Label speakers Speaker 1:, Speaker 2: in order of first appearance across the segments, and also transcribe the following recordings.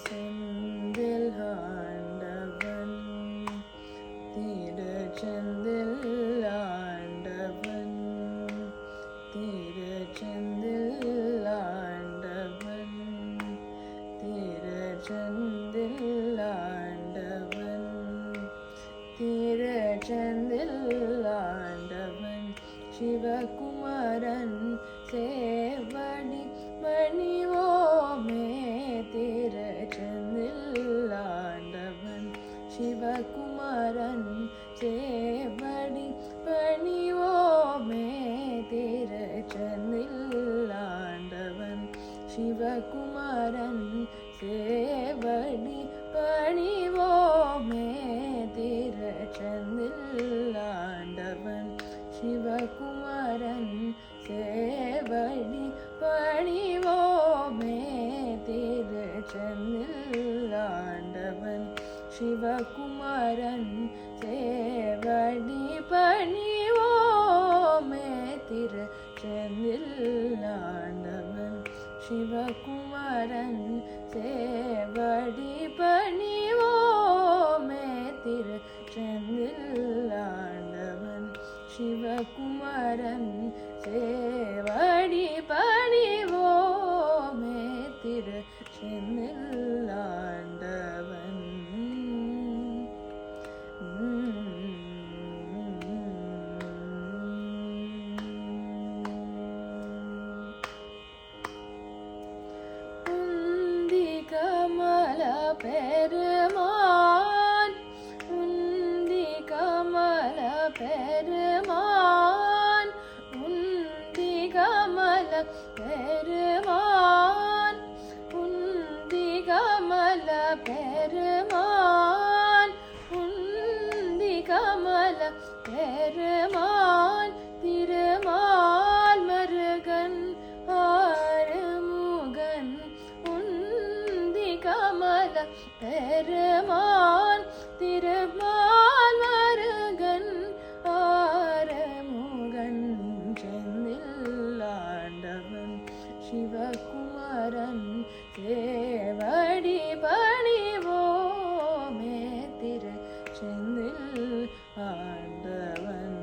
Speaker 1: செந்தில் ஆண்டவன் திருச்செந்தில் ஆண்டவன் திருச்செந்தில் ஆண்டவன் திருச்செந்தில் ஆண்டவன் திருச்செந்தில் ஆண்டவன் சிவகுமாரன் சேவடி பணிவோமே திருச்செந்தில் ஆண்டவன் சிவகுமாரன் சேவடி பணிவோமே திருச்செந்தில் ஆண்டவன் சிவகுமாரன் சேவடி பணிவோமே திருச்செந்தில் ஆண்டவன் சிவகுமாரன் சேவடி பணிவோமே திருச்செந்தில் ஆண்டவன் சிவகுமாரன் சேவடி பணிவோமே திருச்செந்தில் ஆண்டவன் சிவகுமாரன் சேவடி பணிவோமே திருச்செந்தில் ஆண்டவன் சிவகுமாரன் சேவடி பணிவோமே திருச்செந்தில் ஆண்டவன் உந்தி கமல பெருமான் உந்தி கமல பெருமான் உந்தி கமல பெருமான் உந்தி கமல பெருமான் உந்தி கமல பெருமான் திருமால் மருகன் ஆறுமுகன் உந்தி கமல பெருமான் திருமால் மருகன் ஆறுமுகன் செந்தில் ஆண்டவன் சிவகுமாரன் சேவடி பணிவோமே திருச்செந்தில் ஆண்டவன்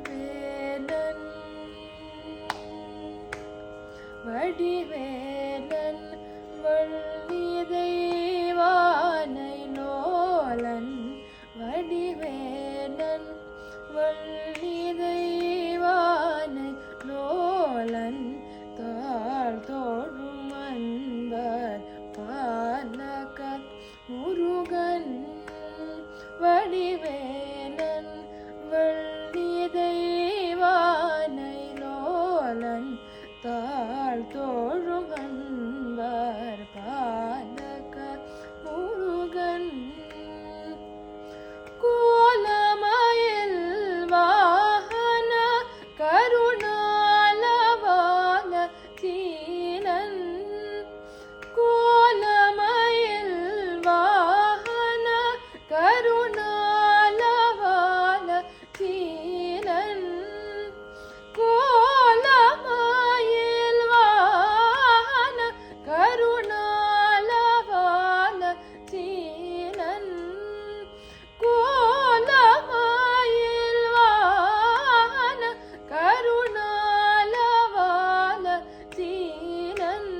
Speaker 1: வேலன் வடிவேலன் வள்ளி தெய்வானை நோலன் வடிவேலன் வள்ளி தெய்வானை நோலன் தாழ் தோழும் அன்பர் பாலகர் முருகன் வடிவேலன் வள்ளி தெய்வானை நோலன் தாழ் தோழும் அன்பர் பாலகர் முருகன் கோலமயில் வாகன கருணாலவான சீலன் கோலமயில் வாகன கருணாலவான சீலன் கோலமயில் வாகன கருணாலவான சீலன் கோலமயில் வாகன கருணாலவான சீலன்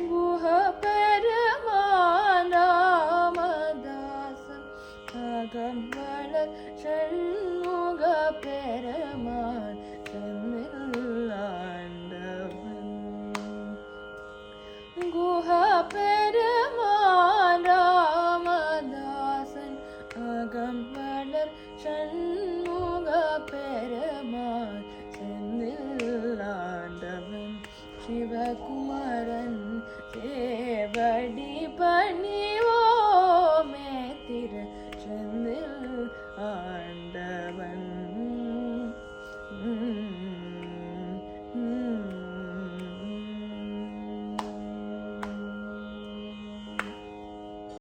Speaker 1: குஹ பெருமான் ராமதாசன் அகம்பள சண்முக பெருமான்